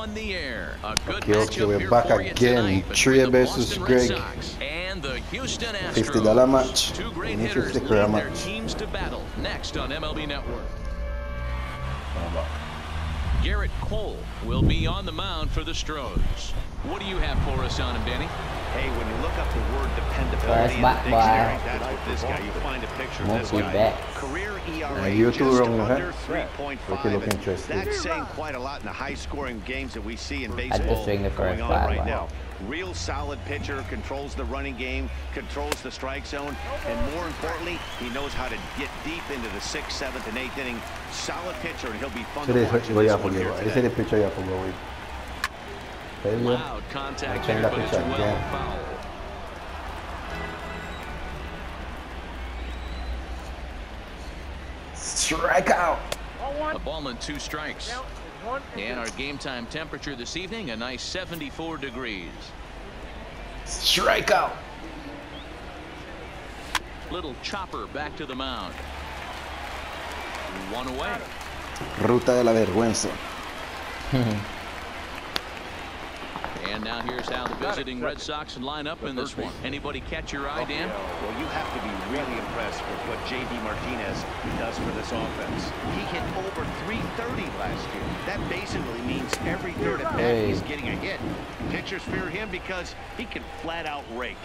on the air. A good Okay, matchup we're here back for you again. tonight Tray between the versus Boston Red Greg. Sox and the Houston $50 Astros. match. Two great Ini hitters 50 lead their match. teams to battle. Next on MLB Network. Tama. Garrett Cole will be on the mound for the Astros. What do you have for us on him, Danny? Hey, when you look up the word dependability in the dictionary, that's what this guy, you find a picture of this guy. Career ERA you just too wrong, under huh? 3.5. That's saying quite a lot in the high-scoring games that we see in baseball going on right now. Real solid pitcher, controls the running game, controls the strike zone, and more importantly, he knows how to get deep into the 6th, 7th, and 8th inning. Solid pitcher, and he'll be fun to watch in this one here today. Ese es el pitcher ya jugó hoy. Loud contact here, but it's well foul. Strike out. A ball and 2 strikes. And our game time temperature this evening, a nice 74 degrees. Strike out. Little chopper back to the mound. 1 away. Ruta de la vergüenza. And now here's how the visiting Red Sox line up in this one. Anybody catch your eye, Dan? Well, you have to be really impressed with what J.D. Martinez does for this offense. He hit over 330 last year. That basically means every third at bat he's getting a hit. Pitchers fear him because he can flat out rake.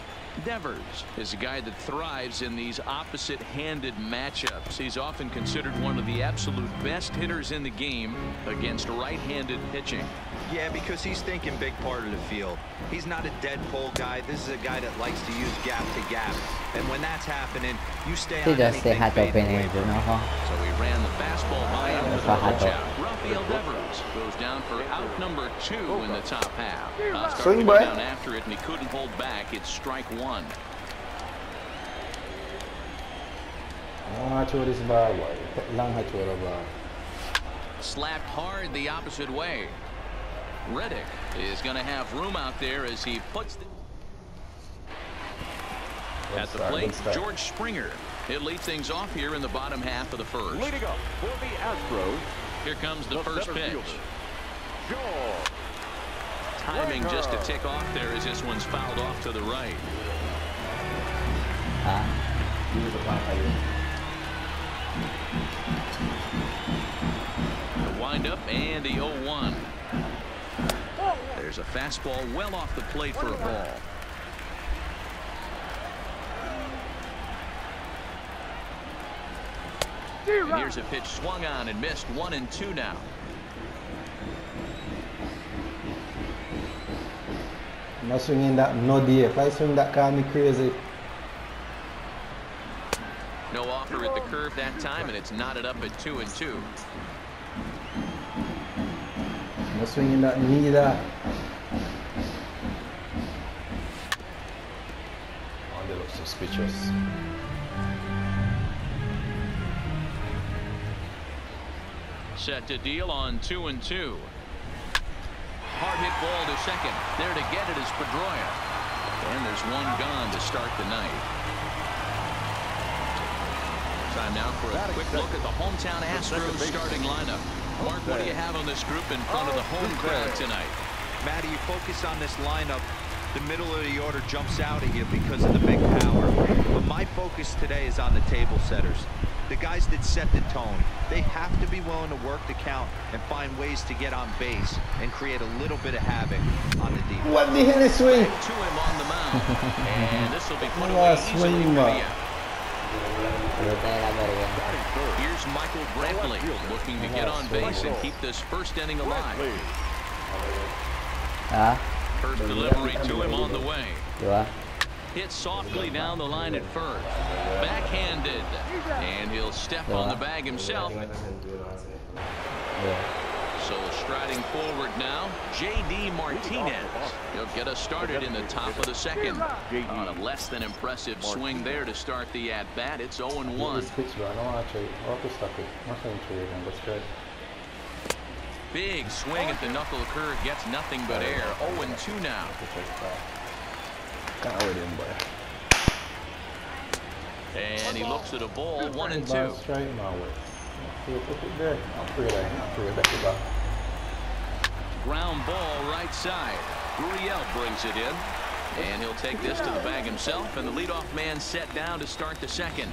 Devers is a guy that thrives in these opposite-handed matchups. He's often considered one of the absolute best hitters in the game against right-handed pitching. Yeah, because he's thinking big part of the field. He's not a dead pull guy. This is a guy that likes to use gap to gap. And when that's happening, you stay on anything fading away from him. So he ran the fastball by him with a pitch out. Rafael Devers goes down for out number 2 in the top half. Starting to go down after it, and he couldn't hold back. It's strike 1. Slapped hard the opposite way. Reddick is going to have room out there as he puts the at the plate. George Springer. He'll lead things off here in the bottom half of the first. Leading up for the Astros. Here comes the first pitch. Timing just a tick off there as this one's fouled off to the right. The windup and the 0-1. There's a fastball well off the plate for a ball. And here's a pitch swung on and missed. 1-2 now. No swinging that no day. If I swing that, call me crazy. No offer at the curve that time, and it's knotted up at 2-2. No swinging that neither. Oh, they look suspicious. Set to deal on 2-2. Hard hit ball to second. There to get it is Pedroia. And there's one gone to start the night. Time now for a quick look at the hometown Astros starting lineup. Mark, what do you have on this group in front of the home crowd tonight? Matty, you focus on this lineup. The middle of the order jumps out at you because of the big power. But my focus today is on the table setters. The guys that set the tone. They have to be willing to work the count and find ways to get on base and create a little bit of havoc on the defense. What the hell is swing? To him on the mound. And this will be put away easily for the out. Here's Michael Brantley looking to get on base and keep this first inning alive. First delivery to him on the way. Hit softly down the line at first. Backhanded. And he'll step on the bag himself. So striding forward now, J.D. Martinez. He'll get us started in the top of the second. On a less than impressive swing there to start the at-bat. It's 0-1. Big swing at the knuckle curve. Gets nothing but air. 0-2 now. And he looks at a ball. 1-2. Ground ball right side. Gurriel brings it in. And he'll take this to the bag himself, and the leadoff man set down to start the second.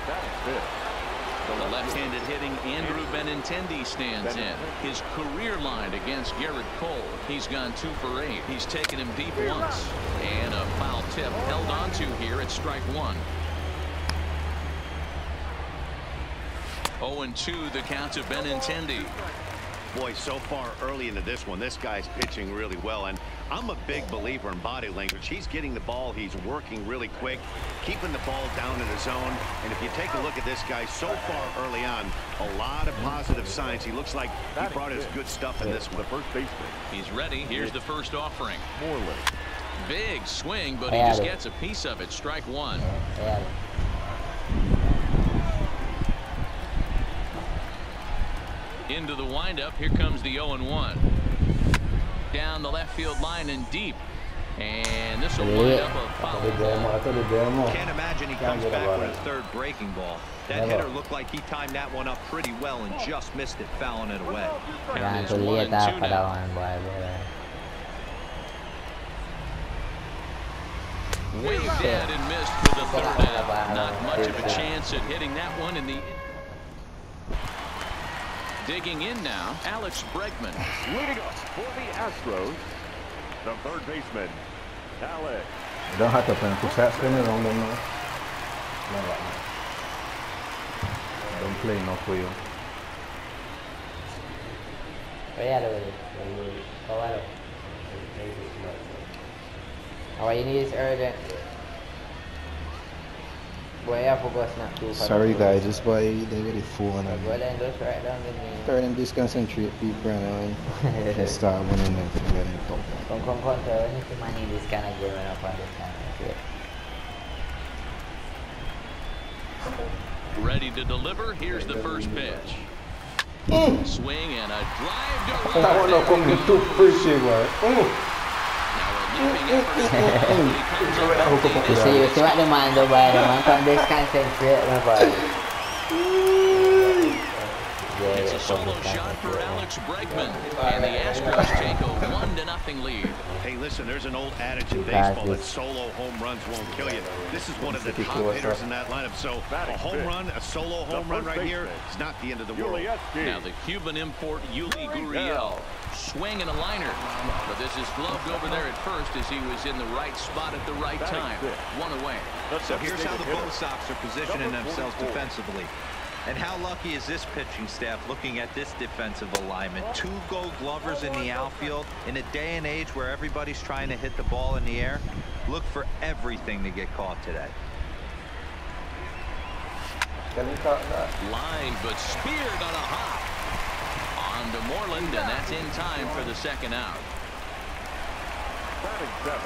The left-handed hitting Andrew Benintendi stands in. His career line against Garrett Cole. He's gone 2 for 8. He's taken him deep once. And a foul tip held onto here at strike 1. 0-2 the count to Benintendi. Boy, so far early into this one, this guy's pitching really well, and I'm a big believer in body language. He's getting the ball, he's working really quick, keeping the ball down in the zone, and if you take a look at this guy so far early on, a lot of positive signs. He looks like he brought his good stuff in this one. The first baseman. He's ready. Here's the first offering. Moreland. Big swing, but he just gets a piece of it. Strike 1. Into the windup. Here comes the 0-1. Down the left field line and deep. And this will wind up a foul ball. Can't imagine he comes back with a third breaking ball. That hitter looked like he timed that one up pretty well and just missed it, fouling it away. Count is 1-2 now. Waved at and missed for the third out. Not much of a chance at hitting that one in the. Digging in now, Alex Bregman. Leading off for the Astros, the third baseman, Alex. You don't have to play to chat spinning around them now. Don't play enough for you. Our you need is urgent. Boy, I forgot not to. Sorry guys, this boy they really phone and well then just write down the name. tell them just concentrate people and they start winning them to get them top. Come, tell me to money this kind of game and up on this kind of shit. Ready to deliver. Here's the first pitch. Swing and a drive to That one not coming too pretty, boy. You see what the man do, boy? The man come this concentrate, my boy. It's a solo shot for Alex Bregman, and the Astros take a 1-0 lead. Hey, listen, there's an old adage in baseball that solo home runs won't kill you. This is one of the top hitters in that lineup. So a home run, a solo home run right here, it's not the end of the world. Now the Cuban import Yuli Gurriel. Swing and a liner, but this is gloved over there at first as he was in the right spot at the right time. 1 away. So here's how the Bo Sox are positioning themselves defensively. And how lucky is this pitching staff looking at this defensive alignment? 2 Gold Glovers in the outfield. In a day and age where everybody's trying to hit the ball in the air, look for everything to get caught today. Line, but speared on a hop. On to Moreland, and that's in time for the second out.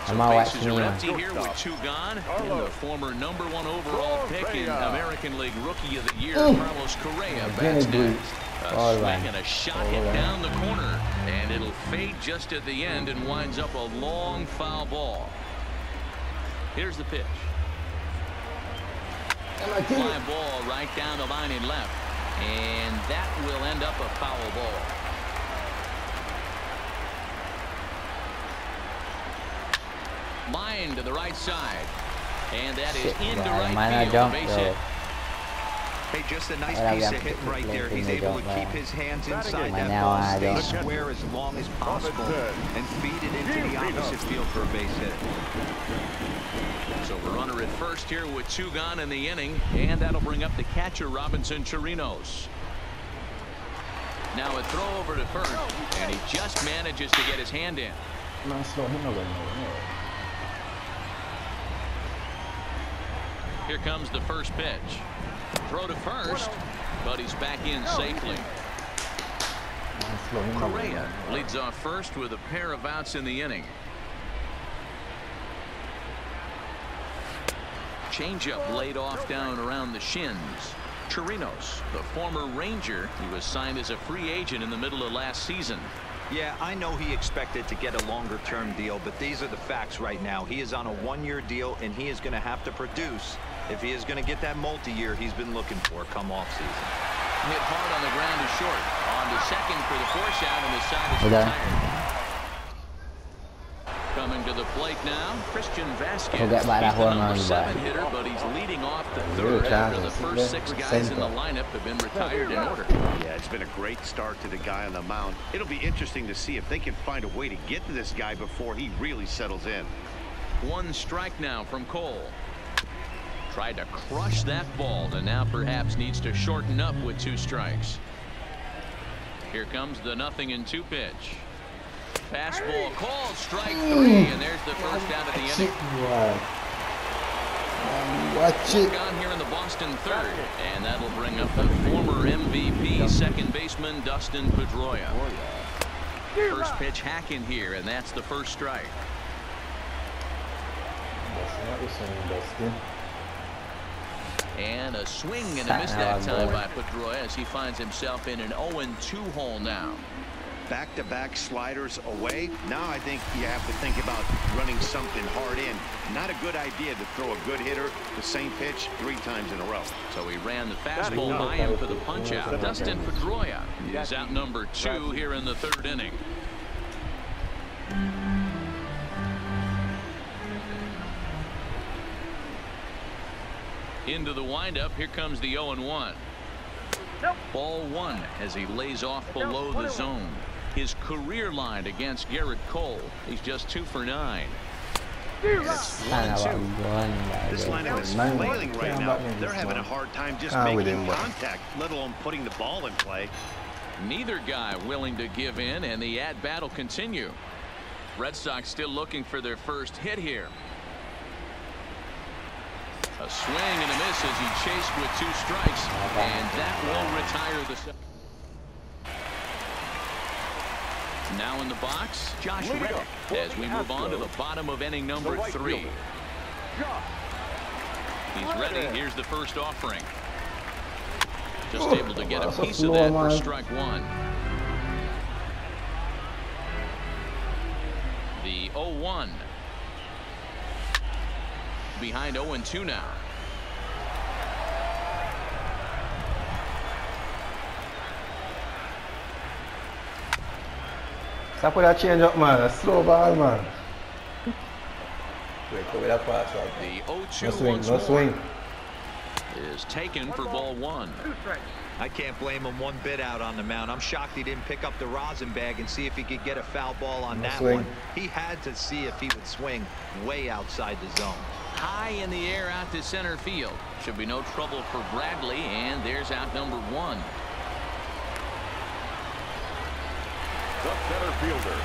So bases are empty here with 2 gone. And the former #1 overall pick in American League Rookie of the Year, Carlos Correa, bats next. A swing and a shot hit down the corner, and it'll fade just at the end and winds up a long foul ball. Here's the pitch. Fly ball right down the line and left, and that will end up a foul ball. Line to the right side, and that is into right field. Base hit. Hey, just a nice piece of hit right there. He's able to keep his hands inside that ball, stay square as long as possible, and feed it into the opposite field for a base hit. So the runner at first here with 2 gone in the inning, and that'll bring up the catcher, Robinson Chirinos. Now a throw over to first, and he just manages to get his hand in. Here comes the first pitch. Throw to first, but he's back in safely. Correa leads off first with a pair of outs in the inning. Changeup laid off down around the shins. Chirinos, the former Ranger, he was signed as a free agent in the middle of last season. Yeah, I know he expected to get a longer-term deal, but these are the facts right now. He is on a 1-year deal, and he is going to have to produce if he is going to get that multi-year he's been looking for come off season. hit hard on the ground to short. On to second for the force out, and the side is retired. Coming to the plate now, Christian Vasquez. He's the number 7 hitter, but he's leading off the third after the first 6 guys in the lineup have been retired in order. Yeah, it's been a great start to the guy on the mound. It'll be interesting to see if they can find a way to get to this guy before he really settles in. 1 strike now from Cole. Tried to crush that ball, and now perhaps needs to shorten up with 2 strikes. Here comes the 0-2 pitch. Fastball called, strike 3, and there's the first out of the inning. Watch it. Gone here in the Boston third, and that'll bring up the former MVP second baseman Dustin Pedroia. First pitch hacking here, and that's the first strike. And a swing and a miss that time by Pedroia as he finds himself in an 0-2 hole now. Back-to-back sliders away. Now I think you have to think about running something hard in. Not a good idea to throw a good hitter the same pitch 3 times in a row. So he ran the fastball by him for the punch out. Dustin Pedroia is out number 2 here in the 3rd inning. Into the windup, here comes the 0-1. Ball 1 as he lays off below the zone. His career line against Garrett Cole. He's just 2 for 9. It's 1-2. This lineup is flailing right now. They're having a hard time just making contact, let alone putting the ball in play. Neither guy willing to give in, and the at-bat will continue. Red Sox still looking for their first hit here. A swing and a miss as he chased with 2 strikes, and that will retire the set. Now in the box, Josh Reddick, as we move on to the bottom of inning number 3. He's ready. Here's the first offering. Just able to get a piece of that for strike 1. The 0-1. Behind 0-2 now. Stop with that change up, man. A slow ball, man. The 0-2 no swing. Is taken for ball 1. I can't blame him one bit out on the mound. I'm shocked he didn't pick up the rosin bag and see if he could get a foul ball on that one. He had to see if he would swing way outside the zone. High in the air out to center field. Should be no trouble for Bradley, and there's out number 1. The center fielder,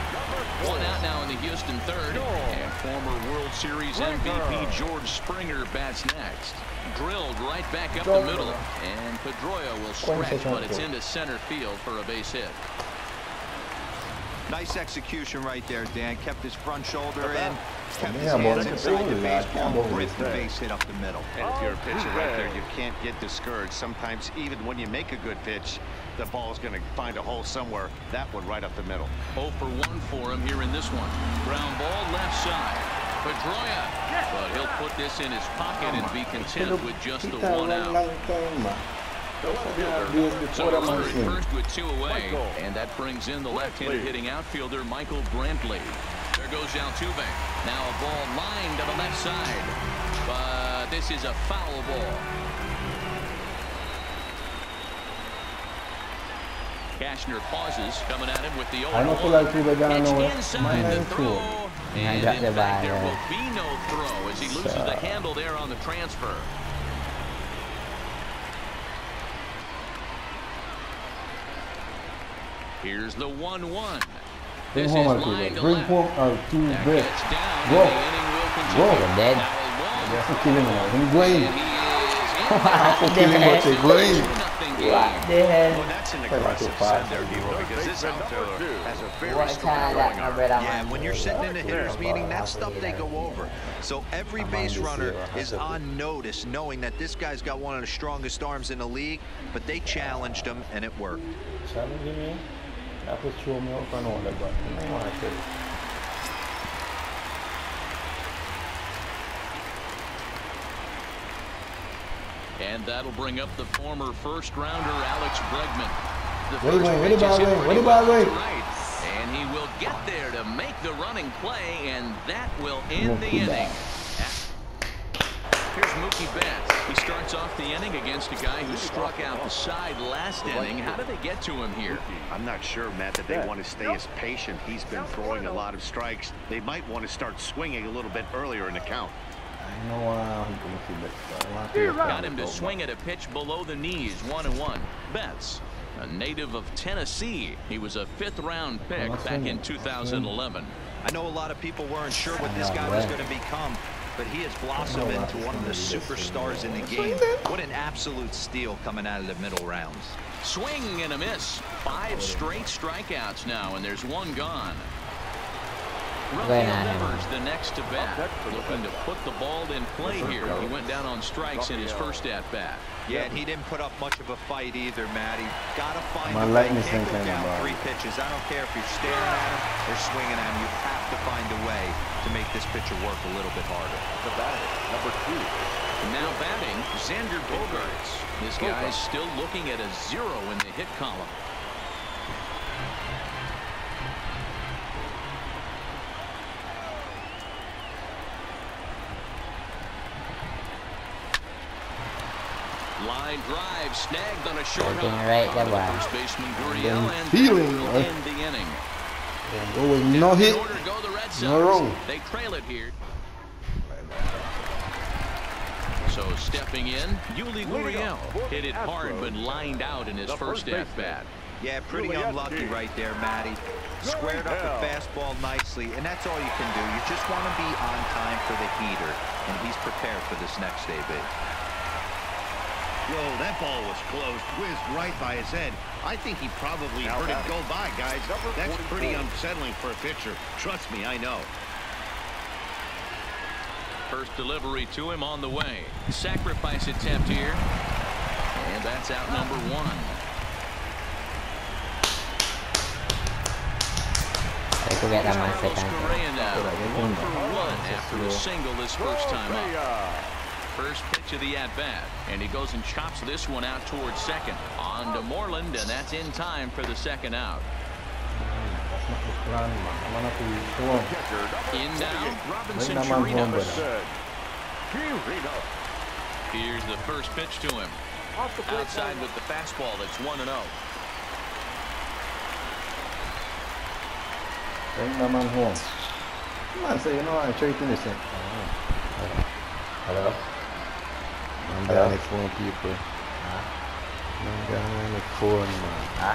One out now in the Houston third, and former World Series MVP George Springer bats next. Drilled right back up the middle, and Pedroia will stretch, but it's into center field for a base hit. Nice execution right there, Dan. Kept his front shoulder in, kept his hands inside the baseball, ripped the base hit up the middle. And if you're a pitcher right there, you can't get discouraged. Sometimes even when you make a good pitch, the ball is going to find a hole somewhere. That one right up the middle. 0 for 1 for him here in this one. Ground ball left side. Pedroia, but he'll put this in his pocket and be content with just the 1 out. So the runner at first with 2 away, and that brings in the left-handed hitting outfielder Michael Brantley. There goes Altuve. Now a ball lined to the left side, but this is a foul ball. Cashner pauses, coming at him with the 0-1. Pitch inside the throw, and in fact there will be no throw as he loses the handle there on the transfer. Here's the 1-1. This is line to left. That gets down, and the inning will continue. Dead. Well, that's an aggressive send there, Hero, because this outfielder has a very strong going arm. Yeah, and when you're sitting in a hitter's meeting, that's stuff they go over. So every base runner is on notice, knowing that this guy's got one of the strongest arms in the league, but they challenged him, and it worked. And that'll bring up the former first-rounder Alex Bregman. And he will get there to make the running play, and that will end the inning. Here's Mookie Betts. He starts off the inning against a guy who struck out the side last inning. How did they get to him here? I'm not sure, Matt, that they want to stay as patient. He's been throwing a lot of strikes. They might want to start swinging a little bit earlier in the count. Got him to swing at a pitch below the knees, 1-1. Betts, a native of Tennessee. He was a 5th-round pick back in 2011. I know a lot of people weren't sure what this guy was going to become, but he has blossomed into one of the superstars in the game. What an absolute steal coming out of the middle rounds. Swing and a miss. 5 straight strikeouts now, and there's 1 gone. Rivers the next to bat, looking to put the ball in play here. He went down on strikes in his first at-bat. Yeah, and he didn't put up much of a fight either, Matty. Got to find a way. Can't go down 3 pitches. I don't care if you're staring at him or swinging at him. You have to find a way to make this pitcher work a little bit harder. The batter, number 2. Now batting, Xander Bogaerts. This guy is still looking at a 0 in the hit column. Line drive snagged on a short hop. First baseman Gurriel, and will end the inning. No hit. Go the Red Sox. No wrong. They trail it here. So stepping in, Yuli Gurriel hit it hard but lined out in his first at-bat. Yeah, pretty unlucky right there, Matty. Squared up the fastball nicely, and that's all you can do. You just want to be on time for the heater, and he's prepared for this next AB. Whoa, that ball was close, whizzed right by his head. I think he probably heard it go by, guys. That's pretty unsettling for a pitcher. Trust me, I know. First delivery to him on the way. Sacrifice attempt here. And that's out number 1. Carlos Correa now 1 for 1 after a single his first time up. First pitch of the at-bat, and he goes and chops this one out towards second. On to Moreland, and that's in time for the second out. In now, Robinson Chirinos. Here's the first pitch to him. Outside with the fastball, that's 1-0. Come on, say, you know, I'm trading this thing. Hello? I'm down at 4 people. I'm down at 4 man. Hả?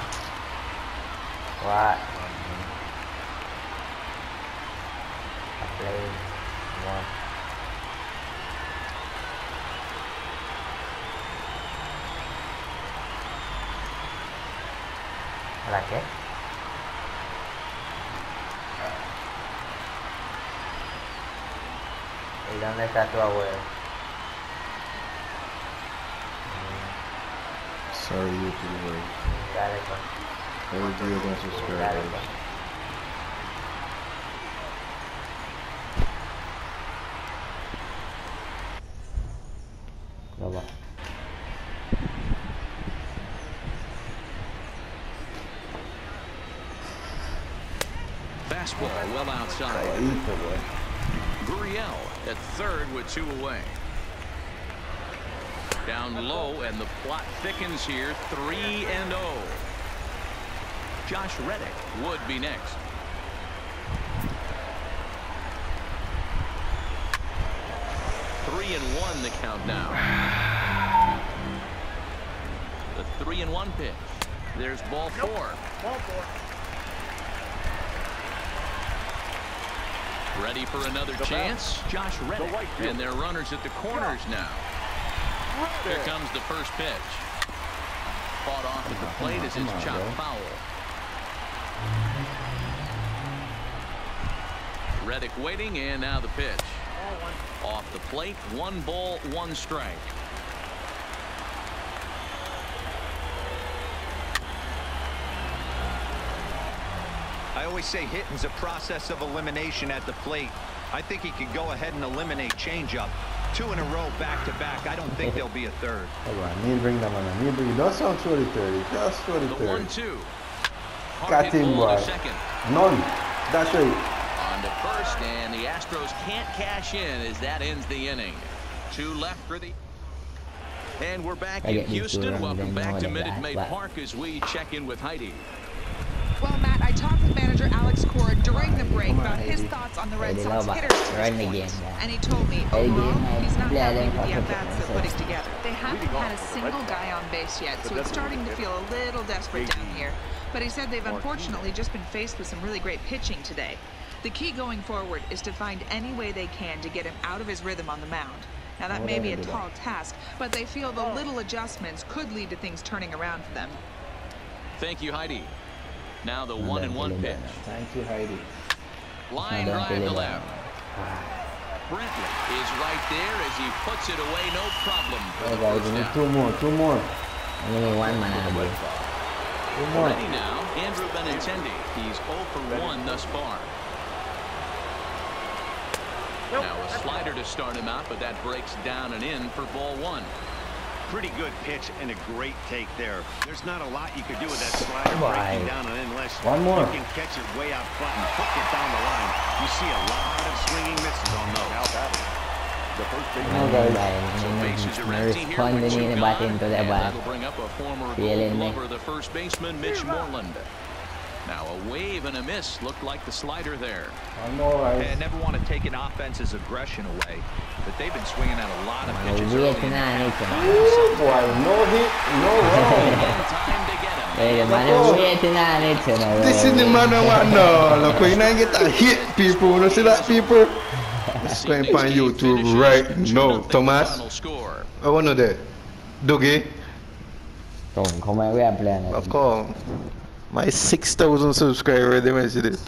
What? Play 1. I like it. ¿Y dónde está tu abuelo? Sorry, YouTube. Dale, pues. Every video don't subscribe. Dale, pues. Bye-bye. Fastball well outside. Gurriel at third with 2 away. Down low, and the plot thickens here. 3-0. Josh Reddick would be next. Three and 1 the count now. The 3-1 pitch. There's ball 4. Ready for another chance. Josh Reddick, and they're runners at the corners now. Here comes the first pitch. Fought off at the plate as it's chopped foul. Reddick waiting, and now the pitch. Off the plate, 1 ball, 1 strike. I always say hitting's a process of elimination at the plate. I think he could go ahead and eliminate changeup. 2 in a row back-to-back. I don't think there'll be a third. Hold on, need to bring them on. Need to bring. Don't sound throw the third. Just throw the third. 1-2. Got him, boy. None. That's right. On to first, and the Astros can't cash in as that ends the inning. 2 left for the. And we're back in Houston. Welcome back to Minute Maid Park as we check in with Heidi. Well, Matt, I talked with manager Alex Cora during the break about his thoughts on the Red Sox hitters to this point, and he told me overall he's not happy with the at-bats they're putting together. They haven't had a single guy on base yet, so it's starting to feel a little desperate down here. But he said they've unfortunately just been faced with some really great pitching today. The key going forward is to find any way they can to get him out of his rhythm on the mound. Now that may be a tall task, but they feel the little adjustments could lead to things turning around for them. Thank you, Heidi. Now the 1-1 pitch. Thank you, Heidi. Line drive to left. Brentley is right there as he puts it away, no problem. Oh guys, we need 2 more. Only 1 man. 2 more. Ready now, Andrew Benintendi. He's 0 for 1 thus far. Now a slider to start him out, but that breaks down and in for ball 1. Pretty good pitch and a great take there. There's not a lot you could do with that slider breaking down and in unless you can catch it way out front and hook it down the line. You see a lot of swinging misses on those. Now that the first bases are empty here with 2 gone, and that'll bring up a former Gold Glover, the first baseman, Mitch Moreland. Now a wave and a miss looked like the slider there. I never want to take an offense's aggression away, but they've been swinging at a lot of pitches early in the game. Boy, no hit, no run. Time to get him. This is the man I want now. Look, when I get a hit, people. You see that, people? It's going on YouTube right now. Thomas, I want to know that. Dougie? Of course. My 6,000 subscribers, they mentioned this.